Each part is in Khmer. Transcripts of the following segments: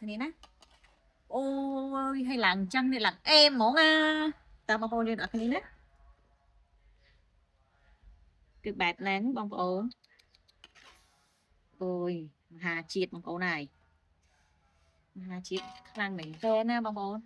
គ្នាណាអូយហើយឡើងចឹងនេះឡើងអេមហ្មងតាមបងប្អូនយើងអ្នកគ្នាណាគឺបែបហ្នឹងបងប្អូនអូយមហាជាតិបងប្អូនហើយមហាជាតិខ្លាំងមែនតើណាបងប្អូន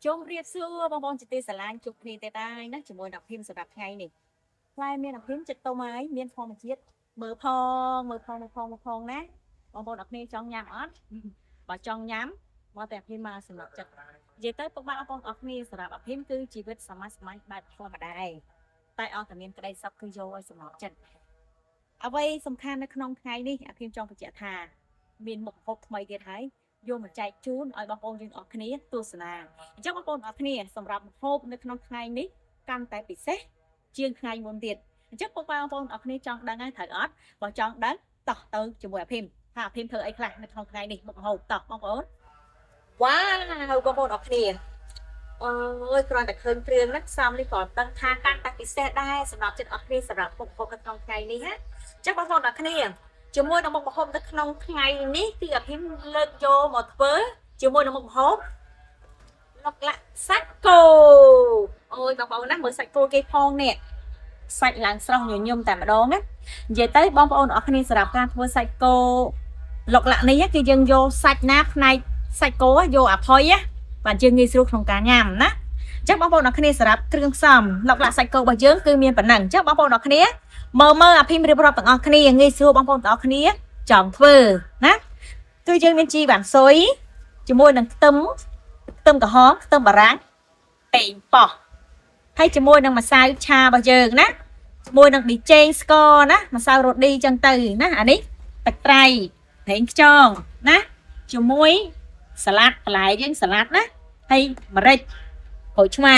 ជុំរៀបសួរបងប្អូនជាទីស្រឡាញ់ជួបគ្នាទៀតហើយណាជាមួយអ្នកភីមសម្រាប់ថ្ងៃនេះផ្លែមានអ្នកភីមចិត្តទុំហើយមានធម្មជាតិមើលផងណាបងប្អូនអ្នកគ្នាចង់ញ៉ាំអត់បើចង់ញ៉ាំមកតែភីមមកសម្រាប់ចិត្តនិយាយទៅពុកម៉ែបងប្អូនអរគ្នាសម្រាប់អភីមគឺជីវិតសាមញ្ញបែបធម្មតាតែអត់តែមានក្តីសុខគឺយកឲ្យសម្រាប់ចិត្តអ្វីសំខាន់នៅក្នុងថ្ងៃនេះអភីមចង់បញ្ជាក់ថាមានមុខម្ហូបថ្មីទៀតហើយយកមកចែកជូនឲ្យបងប្អូនយើងអរគ្នាទស្សនាអញ្ចឹងបងប្អូនអរគ្នាសម្រាប់ម្ហូបនៅក្នុងថ្ងៃនេះកាន់តែពិសេសជាងថ្ងៃមុនទៀតអញ្ចឹងពុកម៉ែបងប្អូនអរគ្នាចង់ដឹងហើយត្រូវអត់បើចង់ដឹងតោះទៅជាមួយអភីមថាអភីមធ្វើអីខ្លះនៅក្នុងថ្ងៃនេះមុខម្ហូបតោះបងប្អូនវ៉ាវបងប្អូនអរគ្នាអូយគ្រាន់តែឃើញគ្រឿងហ្នឹងសំនេះក៏ដឹងថាកាន់តែពិសេសដែរសម្រាប់ចិត្តអរគ្នាសម្រាប់មុខម្ហូបនៅក្នុងថ្ងៃនេះណាអញ្ចឹងបងប្អូនអរគ្នាជាមួយនឹងមុខម្ហូបនៅក្នុងថ្ងៃនេះគឺអភីមលើកយកមកធ្វើជាមួយនឹងមុខម្ហូបឡុកឡាក់សាច់គោអូយបងប្អូនណាមើលសាច់គោគេផងនេះសាច់ឡើងស្រស់ញញឹមតែម្ដងណានិយាយទៅបងប្អូនអរគ្នាសម្រាប់ការធ្វើសាច់គោឡុកឡាក់នេះគឺយើងយកសាច់ណាផ្នែកសាច់គោយកអាផុយបាទយើងងាយស្រួលក្នុងការញ៉ាំណាអញ្ចឹងបងប្អូនអរគ្នាសម្រាប់គ្រឿងផ្សំឡុកឡាក់សាច់គោរបស់យើងគឺមានប៉ុណ្ណឹងអញ្ចឹងបងប្អូនអរគ្នាមើលអាភីមរៀបរាប់ទាំងអស់គ្នាងាយស្រួលបងប្អូនទាំងអស់គ្នាចង់ធ្វើណាគឺយើងមានជីវ៉ាន់ស៊ុយជាមួយនឹងខ្ទឹមក្រហមខ្ទឹមបារាំងប៉េងប៉ោះហើយជាមួយនឹងម្សៅឆារបស់យើងណាជាមួយនឹងប៊ីចេងស្ករណាម្សៅរ៉ូឌីចឹងទៅណាអានេះទឹកត្រីប្រេងខ្យងណាជាមួយសាឡាត់បន្លែយើងសាឡាត់ណាហើយម្រេចក្រូចឆ្មា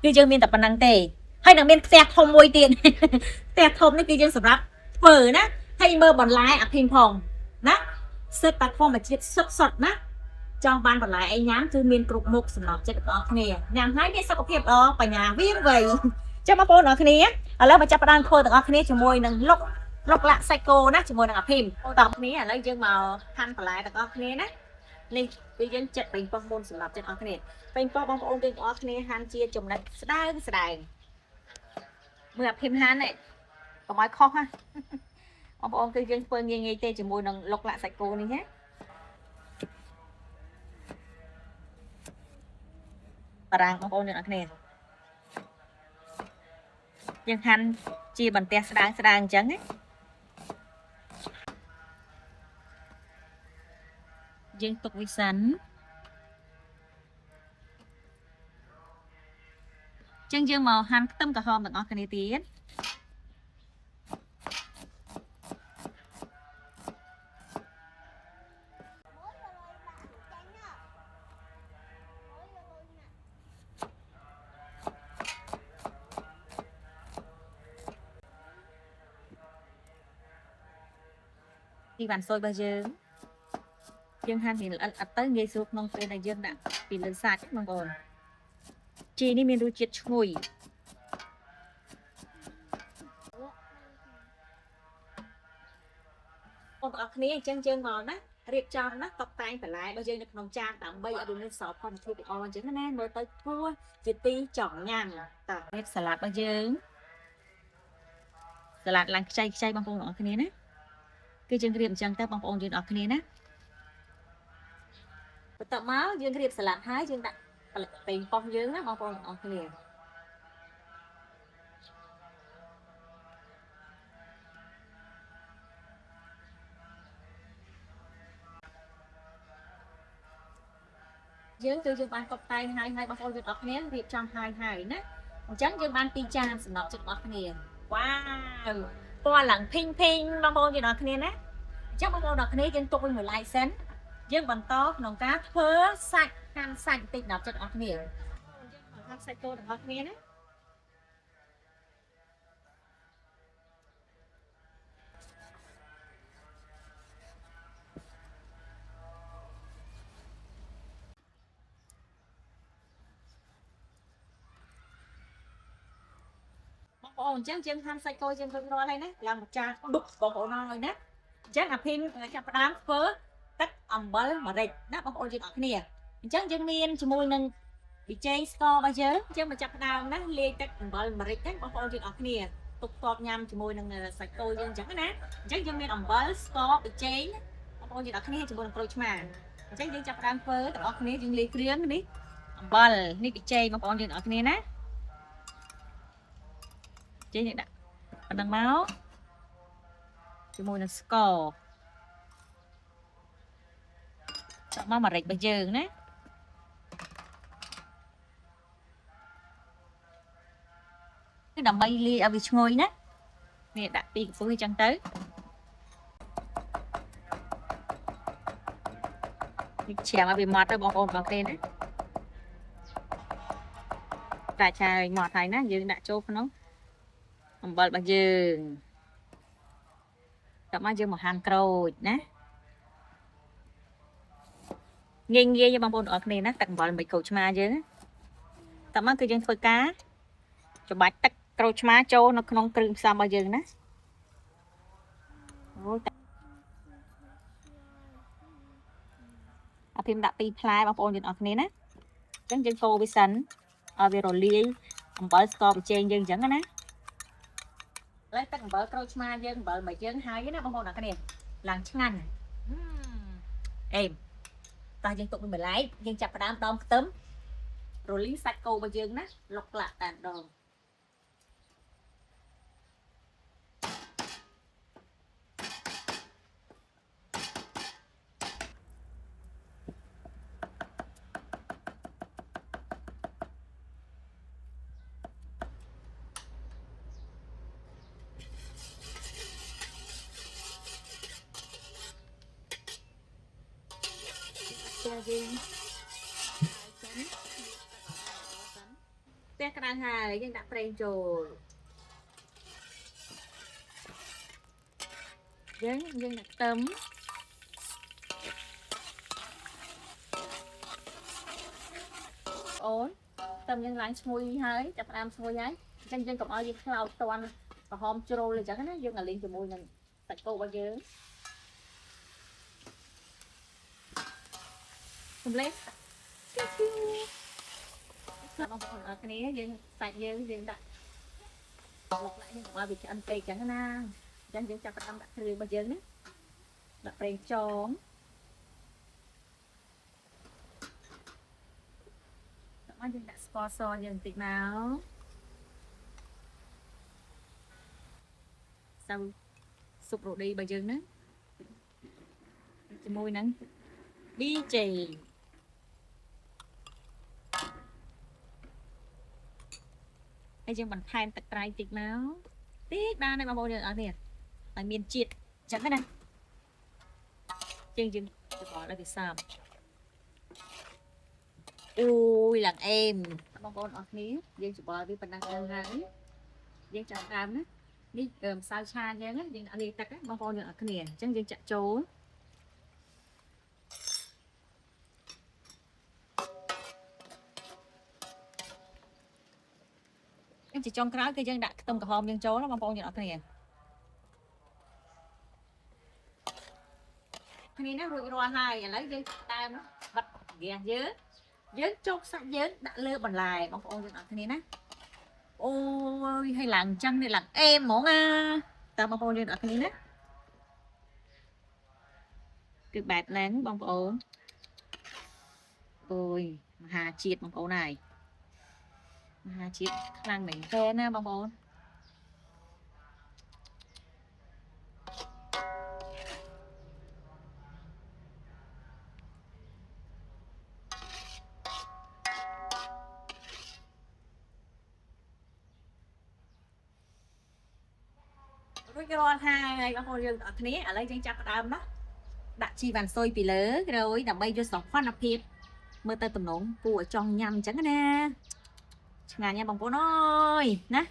គឺយើងមានតែប៉ុណ្្នឹងទេហើយនឹងមានខ្ទះធំមួយទៀតខ្ទះធំនេះគឺយើងសម្រាប់ធ្វើណាហើយមើលបន្លែអាភីមផងណាសិតតែធម្មជាតិសុទ្ធណាចង់បានបន្លែអីញ៉ាំគឺមានគ្រប់មុខសម្រាប់ចិត្តបងប្អូនគ្នាញ៉ាំហើយមានសុខភាពល្អបញ្ញាវាងវៃចាំបងប្អូនអរគ្នាឥឡូវមកចាប់ផ្ដើមធ្វើទាំងអស់គ្នាជាមួយនឹងឡុកឡាក់សាច់គោណាជាមួយនឹងអាភីមតបគ្នាឥឡូវយើងមកហាន់បន្លែទាំងអស់គ្នាណានេះគឺយើងចិត្តប៉េងប៉ោះមុនសម្រាប់ចិត្តអស់គ្នាប៉េងប៉ោះបងប្អូនទាំងអស់គ្នាហាន់ជាចំណិតស្ដើងមើលអាភីមហាន់នេះកុំឲ្យខុសណាបងប្អូនគឺយើងធ្វើងាយទេជាមួយនឹងឡុកឡាក់សាច់គោនេះណាបារាំងបងប្អូនទាំងអស់គ្នាយើងហាន់ជាបន្ទះស្ដើងអញ្ចឹងណាយើងទុកវាសិនចឹងយើងមកហាន់ខ្ទឹមក្រហមទាំងអស់គ្នាទៀតជីវ៉ាន់ស៊ុយរបស់យើងហាន់ពីល្អិតអត់ទៅងាយស្រួលក្នុងពេលដែលយើងដាក់ពីលើសាច់បងប្អូនជីនេះមានរសជាតិឈ្ងុយបងប្អូនគ្នាអញ្ចឹងយើងមកណារៀបចំណាតុបតែងបន្លែរបស់យើងនៅក្នុងចានដើម្បីឲ្យមានសោភ័ណភាពល្អអញ្ចឹងណាមើលទៅគួរជាទីចង់ញ៉ាំតើនេះសាឡាត់របស់យើងសាឡាត់ឡើងខ្ចីបងប្អូនអរគ្នាណាគឺយើងរៀបអញ្ចឹងទៅបងប្អូនយើងអរគ្នាណាបន្ទាប់មកយើងរៀបសាឡាត់ហើយយើងដាក់ប៉េងប៉ោះយើងណាបងប្អូនអរគ្នាយើងគឺយើងបានកប់តែងហើយបងប្អូនយើងអរគ្នារៀបចំហើយណាអញ្ចឹងយើងបាន2ចានសម្រាប់ចិត្តអរគ្នាវ៉ាវពណ៌ឡើងភីងបងប្អូនយើងអរគ្នាណាអញ្ចឹងបងប្អូនអរគ្នាយើងទុកមួយឡែកសិនយើងបន្តក្នុងការធ្វើសាច់កាន់សាច់បន្តិចដល់ចិត្តអរគ្នាយើងមកហាន់សាច់គោរបស់គ្នាណា អូនចឹងយើងហាន់សាច់គោយើងរួចរាល់ហើយណាឡើងមកចាដុកបងប្អូនហើយណាចឹងអាភីមចាប់ផ្ដើមធ្វើទឹកអំបិលម្រេចណាបងប្អូនយើងអរគ្នាអញ្ចឹងយើងមានជាមួយនឹងប៊ីចេងស្កររបស់យើងយើងមកចាប់ផ្ដើមណាលាយទឹកអំបិលម្រេចណាបងប្អូនយើងអរគ្នាទុកតបញ៉ាំជាមួយនឹងសាច់គោយើងអញ្ចឹងណាអញ្ចឹងយើងមានអំបិលស្ករប៊ីចេងបងប្អូនយើងអរគ្នាជាមួយនឹងក្រូចឆ្មាអញ្ចឹងយើងចាប់ផ្ដើមធ្វើទាំងអស់គ្នាយើងលាយគ្រឿងនេះអំបិលនេះប៊ីចេងបងប្អូនយើងអរគ្នាណាចេញដាក់ប៉ុណ្ណឹងមកជាមួយនឹងស្ករដាក់មកម្រេចរបស់យើងណាដើម្បីលាយឲ្យវាឈ្ងុយណានេះដាក់ពីកំពឹសអញ្ចឹងទៅនេះច្រាំឲ្យវាម៉ត់ទៅបងប្អូនបងប្អូនណាតែឆាឲ្យម៉ត់ហើយណាយើងដាក់ចូលក្នុងអំបិលរបស់យើងតមកយើងមកហាន់ក្រូចណាងាយងាយបងប្អូនអរគ្នាណាទឹកអំបិលមិនក្រូចឆ្មាយើងតមកគឺយើងធ្វើការច្របាច់ទឹកក្រូចឆ្មាចូលនៅក្នុងគ្រឿងផ្សំរបស់យើងណាអូអាភីមដាក់2ផ្លែបងប្អូនយើងអរគ្នាណាអញ្ចឹងយើងកូរវាសិនឲ្យវារលាយអំបិលស្ករប៊ីចេងយើងអញ្ចឹងណាឡើយទឹកអំបិលក្រូចឆ្មាយើងអំបិលមកយើងហើយណាបងប្អូនអរគ្នាឡើងឆ្ងាញ់អេមតោះយើងទុកមួយបន្លែយើងចាប់ផ្ដើមដងខ្ទឹមរលីងសាច់គោរបស់យើងណាលុកឡាក់តែម្ដងយើងផ្ទះក្តៅហើយយើងដាក់ប្រេងចូលយើងដាក់ខ្ទឹមអូនខ្ទឹមយើងឡើងឈ្ងុយហើយចាប់ផ្ដើមឈ្ងុយហើយអញ្ចឹងយើងកុំឲ្យយើងខ្លោចតន់ក្រហមជ្រុលអញ្ចឹងណាយើងឲ្យលេងជាមួយនឹងសាច់គោរបស់យើងសំឡេងបងប្អូនអរគ្នាយើងសាច់យើងដាក់លុកlạiយើងកុំឲ្យវាឆ្អិនពេកអញ្ចឹងណាអញ្ចឹងយើងចាប់ផ្ដើមដាក់គ្រឿងរបស់យើងណាដាក់ប្រេងខ្យងមកយើងដាក់ស្ករសយើងបន្តិចមកស៊ុបរ៉ូឌីរបស់យើងណាជាមួយនឹងប៊ីចេងហើយយើងបន្ថែមទឹកត្រីតិចមកតិចបានហើយបងប្អូនយើងអរគ្នាឲ្យមានជាតិអញ្ចឹងណាយើងច្របល់ឲ្យវាសាមអូយឡើងអេមបងប្អូនអរគ្នាយើងច្របល់វាប៉ុណ្ណឹងហើយយើងចាប់ដើមណានេះម្សៅឆាយើងណាយើងដាក់លាយទឹកបងប្អូនយើងអរគ្នាអញ្ចឹងយើងចាក់ចូលជាចុងក្រោយគឺយើងដាក់ខ្ទឹមក្រហមយើងចូលណាបងប្អូនយើងអរគ្នាគ្នាណារួចរាល់ហើយឥឡូវយើងតាមបិទហ្គាសយើងចុកសាច់យើងដាក់លើបន្លែបងប្អូនយើងអរគ្នាណាអូយឲ្យឡើងអញ្ចឹងនេះឡើងអេមហ្មងណាតើបងប្អូនយើងអរគ្នាណាគឺបែបហ្នឹងបងប្អូនអូយមហាជាតិបងប្អូនហើយមហាជាតិខ្លាំងមែនទែនណាបងប្អូនរួចរាល់ហើយបងប្អូនយើងទាំងអស់គ្នាឥឡូវយើងចាប់ផ្ដើមណាដាក់ជីវ៉ាន់ស៊ុយពីលើក្រោយដើម្បីយកសោភ័ណភាពមើលទៅទំនងគួរឲ្យចង់ញ៉ាំអញ្ចឹងណាឆ្ងាញ់ណាបងប្អូនអើយណា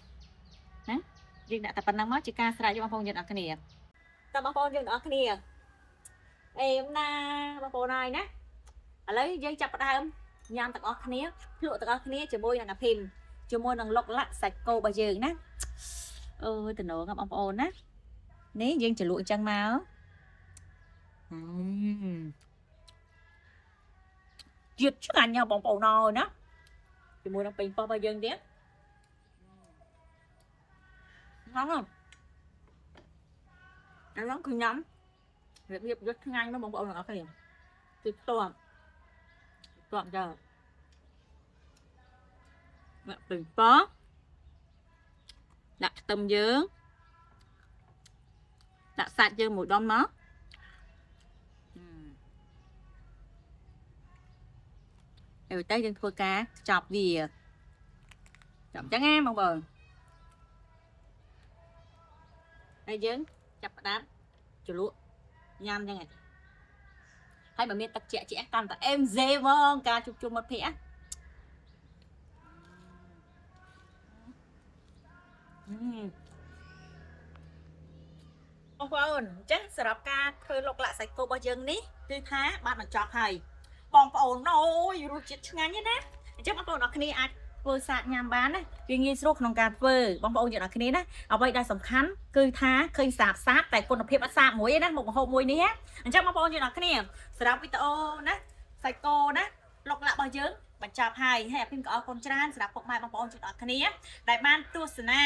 យើងដាក់តែប៉ុណ្ណឹងមកជាការស្រេចបងប្អូនយើងអរគ្នាតើបងប្អូនយើងអរគ្នាអេមណាបងប្អូនហើយណាឥឡូវយើងចាប់ផ្ដើមញ៉ាំទាំងអស់គ្នាភ្លក់ទាំងអស់គ្នាជាមួយនឹងអាភីមជាមួយនឹងលុកឡាក់សាច់គោរបស់យើងណា ơi từ nổ ngập ông ồn á ní dương chỉ lụi chân máu giật chứ anh nhau bông bầu nồi đó thì mua đồng bình bao dân đấy ngon không ăn lắm cứ nhắm việc nghiệp rất nhanh nó bông bầu nó cái thịt toàn toàn giờ bình bó đặt tôm dướng đặt sạch dưa mùi đón mó rồi tới dân thua cá chọc gì chọc trắng em không bờ đây dướng chập đám chủ lụa nham cho này hay mà miền tắc trẻ trẻ toàn là em dê vâng cá chụp chung một thẻបងប្អូនចាស់សម្រាប់ការធ្វើលោកលាក់សាច់គោរបស់យើងនេះគឺថាបានបញ្ចប់ហើយបងប្អូនអូយរសជាតិឆ្ងាញ់ណាស់អញ្ចឹងបងប្អូនអរគ្នាអាចធ្វើសាកញ៉ាំបានណាវាងាយស្រួលក្នុងការធ្វើបងប្អូនយើងអរគ្នាណាអ្វីដែលសំខាន់គឺថាឃើញសាបតែគុណភាពអត់សាបមួយណាមុខម្ហូបមួយនេះណាអញ្ចឹងបងប្អូនយើងអរគ្នាសម្រាប់វីដេអូណាសាច់គោណាលោកលាក់របស់យើងបញ្ចប់ហើយហើយអភិមក៏អរគុណច្រើនសម្រាប់ពុកម៉ែបងប្អូនយើងអរគ្នាដែលបានទស្សនា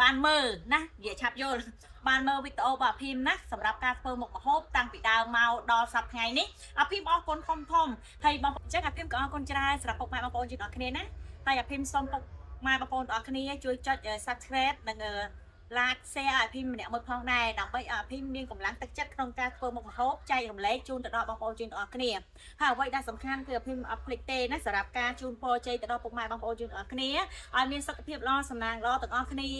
បានមើលណានិយាយឆាប់យល់បានមើលវីដេអូរបស់អភិមណាសម្រាប់ការធ្វើមុខម្ហូបតាំងពីដើមមកដល់សប្តាហ៍ថ្ងៃនេះអភិមអរគុណធំហើយបងប្អូនអញ្ចឹងអភិមក៏អរគុណច្រើនសម្រាប់ពុកម៉ែបងប្អូនយើងអរគ្នាណាហើយអភិមសូមពុកម៉ែបងប្អូនអរគ្នាជួយចុច Subscribe និង like share ឲ្យអភិមម្នាក់មួយផងដែរដើម្បីឲ្យអភិមមានកម្លាំងទឹកចិត្តក្នុងការធ្វើមុខម្ហូបចែករំលែកជូនទៅដល់បងប្អូនយើងទាំងអស់គ្នាហើយអ្វីដែលសំខាន់គឺអភិមអត់ភ្លេចទេណាសម្រាប់ការជូនពរជ័យទៅដល់ពុកម៉ែបងប្អូនយើងទាំងអស់គ្នាឲ្យមានសុខភាពល្អសំណាងល្អទាំងអស់គ្នា